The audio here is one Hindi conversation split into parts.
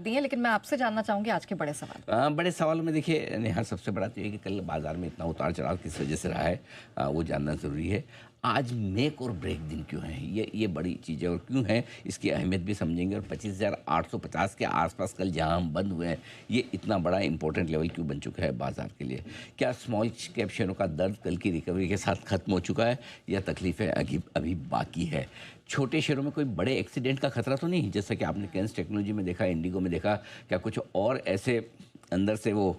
दी हैं, लेकिन मैं आपसे जानना चाहूंगी आज के बड़े सवाल। बड़े सवाल में देखिए नेहा, सबसे बड़ा तो ये कि कल बाजार में इतना उतार चढ़ाव किस वजह से रहा है, वो जानना ज़रूरी है। आज मेक और ब्रेक दिन क्यों है, ये बड़ी चीज़ है और क्यों है इसकी अहमियत भी समझेंगे। और 25,850 के आसपास कल जहां हम बंद हुए हैं, ये इतना बड़ा इंपॉर्टेंट लेवल क्यों बन चुका है बाजार के लिए। क्या स्मॉल कैप शेयरों का दर्द कल की रिकवरी के साथ खत्म हो चुका है या तकलीफें अभी बाकी है। छोटे शेयरों में कोई बड़े एक्सीडेंट का खतरा तो नहीं, जैसा कि आपने कैंस टेक्नोलॉजी में देखा, इंडिगो में देखा। क्या कुछ और ऐसे अंदर से वो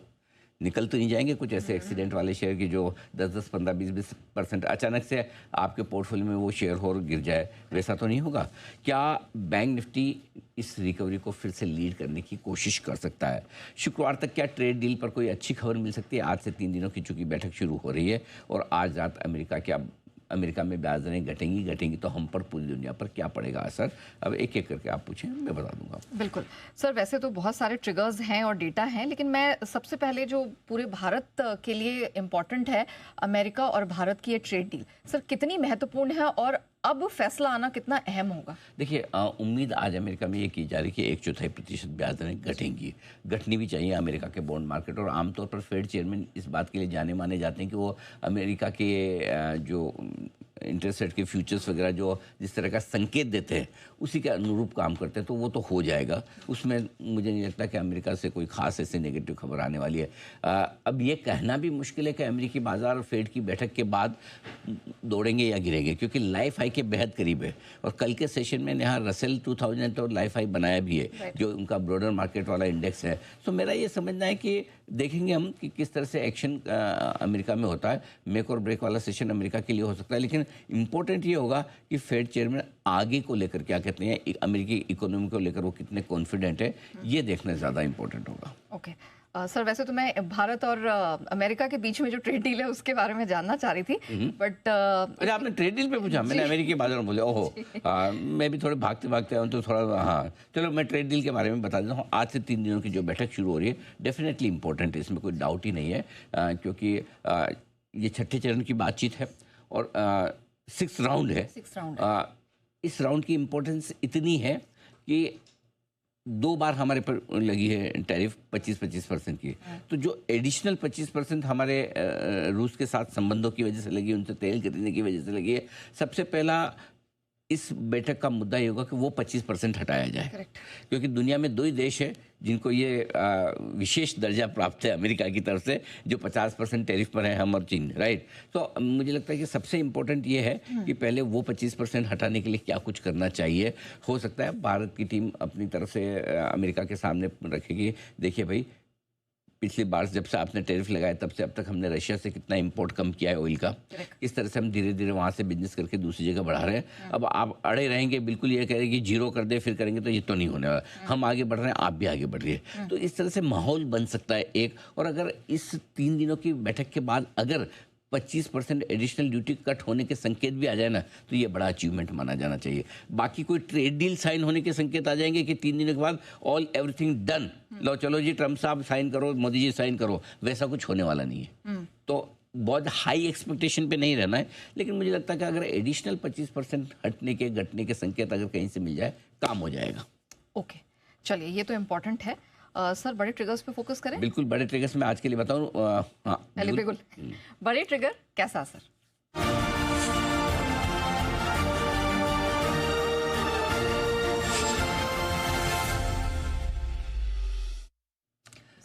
निकल तो नहीं जाएंगे कुछ ऐसे एक्सीडेंट वाले शेयर की जो 10-10, 15, 20% अचानक से आपके पोर्टफोलियो में वो शेयर और गिर जाए, वैसा तो नहीं होगा। क्या बैंक निफ्टी इस रिकवरी को फिर से लीड करने की कोशिश कर सकता है। शुक्रवार तक क्या ट्रेड डील पर कोई अच्छी खबर मिल सकती है। आज से 3 दिनों की चूंकि बैठक शुरू हो रही है और आज रात अमेरिका में ब्याज दरें घटेंगी तो हम पर, पूरी दुनिया पर क्या पड़ेगा असर। अब एक एक करके आप पूछें, मैं बता दूंगा। बिल्कुल सर, वैसे तो बहुत सारे ट्रिगर्स हैं और डेटा हैं, लेकिन मैं सबसे पहले जो पूरे भारत के लिए इम्पोर्टेंट है, अमेरिका और भारत की ये ट्रेड डील सर कितनी महत्वपूर्ण है और अब फैसला आना कितना अहम होगा। देखिए, उम्मीद आज अमेरिका में ये की जा रही है कि 1/4% ब्याज दरें घटेंगी, घटनी भी चाहिए अमेरिका के बॉन्ड मार्केट। और आमतौर पर फेड चेयरमैन इस बात के लिए जाने माने जाते हैं कि वो अमेरिका के जो इंटरेस्ट रेट के फ्यूचर्स वगैरह जो जिस तरह का संकेत देते हैं उसी के अनुरूप काम करते हैं, तो वो तो हो जाएगा। उसमें मुझे नहीं लगता कि अमेरिका से कोई खास ऐसे नेगेटिव खबर आने वाली है। अब ये कहना भी मुश्किल है कि अमेरिकी बाजार और फेड की बैठक के बाद दौड़ेंगे या गिरेंगे, क्योंकि लाइफ हाई के बेहद करीब है। और कल के सेशन में यहाँ रसेल 2000 तो लाइफ हाई बनाया भी है, जो उनका ब्रॉडर मार्केट वाला इंडेक्स है। तो मेरा ये समझना है कि देखेंगे हम कि किस तरह से एक्शन अमेरिका में होता है। मेक और ब्रेक वाला सेशन अमेरिका के लिए हो सकता है, लेकिन इम्पोर्टेंट ये होगा कि फेड चेयरमैन आगे को लेकर क्या कहते हैं, अमेरिकी इकोनॉमी को लेकर वो कितने कॉन्फिडेंट है, ये देखना ज़्यादा इंपॉर्टेंट होगा। ओके सर, वैसे तो मैं भारत और अमेरिका के बीच में जो ट्रेड डील है उसके बारे में जानना चाह रही थी, बट अरे आपने ट्रेड डील पे पूछा, मैंने अमेरिकी बाजार में बोले। ओहो, मैं भी थोड़े भागते भागते आऊँ तो थोड़ा, हाँ चलो मैं ट्रेड डील के बारे में बता देता हूँ। आज से 3 दिनों की जो बैठक शुरू हो रही है डेफिनेटली इंपॉर्टेंट है, इसमें कोई डाउट ही नहीं है, क्योंकि ये छठे चरण की बातचीत है और 6th राउंड है। इस राउंड की इम्पोर्टेंस इतनी है कि 2 बार हमारे पर लगी है टैरिफ 25% की। तो जो एडिशनल 25% हमारे रूस के साथ संबंधों की वजह से लगी, उनसे तेल खरीदने की वजह से लगी है, सबसे पहला इस बैठक का मुद्दा ये होगा कि वो 25% हटाया जाए। क्योंकि दुनिया में 2 ही देश है जिनको ये विशेष दर्जा प्राप्त है अमेरिका की तरफ से, जो 50% टैरिफ पर है, हम और चीन, राइट। तो मुझे लगता है कि सबसे इम्पोर्टेंट ये है कि पहले वो 25% हटाने के लिए क्या कुछ करना चाहिए। हो सकता है भारत की टीम अपनी तरफ से अमेरिका के सामने रखेगी, देखिए भाई पिछली बार जब से आपने टैरिफ लगाया तब से अब तक हमने रशिया से कितना इंपोर्ट कम किया है ऑयल का, किस तरह से हम धीरे धीरे वहाँ से बिजनेस करके दूसरी जगह बढ़ा रहे हैं। अब आप अड़े रहेंगे, बिल्कुल ये कह रहे हैं कि 0 कर दे फिर करेंगे, तो ये तो नहीं होने वाला। हम आगे बढ़ रहे हैं, आप भी आगे बढ़ रही है, तो इस तरह से माहौल बन सकता है एक। और अगर इस 3 दिनों की बैठक के बाद अगर 25% एडिशनल ड्यूटी कट होने के संकेत भी आ जाए ना, तो ये बड़ा अचीवमेंट माना जाना चाहिए। बाकी कोई ट्रेड डील साइन होने के संकेत आ जाएंगे कि 3 दिनों के बाद ऑल एवरीथिंग डन, लो चलो जी ट्रम्प साहब साइन करो, मोदी जी साइन करो, वैसा कुछ होने वाला नहीं है। तो बहुत हाई एक्सपेक्टेशन पे नहीं रहना है, लेकिन मुझे लगता है कि अगर एडिशनल 25% हटने के घटने के संकेत अगर कहीं से मिल जाए, काम हो जाएगा। ओके, चलिए ये तो इम्पोर्टेंट है। सर बड़े ट्रिगर्स पे फोकस करें। बिल्कुल, बड़े ट्रिगर्स में आज के लिए बताऊँ। हाँ बिल्कुल, बड़े ट्रिगर कैसा असर।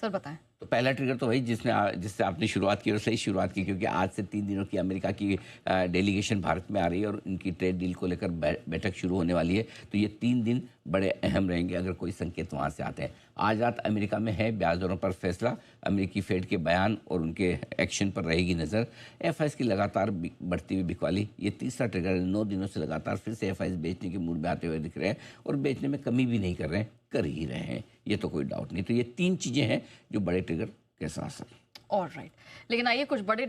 सर बताएं। तो पहला ट्रिगर तो वही जिससे आपने शुरुआत की और सही शुरुआत की, क्योंकि आज से 3 दिनों की अमेरिका की डेलीगेशन भारत में आ रही है और इनकी ट्रेड डील को लेकर बैठक शुरू होने वाली है। तो ये 3 दिन बड़े अहम रहेंगे अगर कोई संकेत वहाँ से आते हैं। आज रात अमेरिका में है ब्याज दरों पर फैसला, अमेरिकी फेड के बयान और उनके एक्शन पर रहेगी नज़र। एफआईएस की लगातार बढ़ती हुई बिकवाली, ये तीसरा ट्रिगर है। 9 दिनों से लगातार फिर से एफआईएस बेचने के मूड में आते हुए दिख रहे हैं और बेचने में कमी भी नहीं कर रहे हैं, कर ही रहे हैं, ये तो कोई डाउट नहीं। तो ये 3 चीज़ें हैं जो बड़े ट्रिगर के साथ। ऑलराइट, लेकिन आइए कुछ बड़े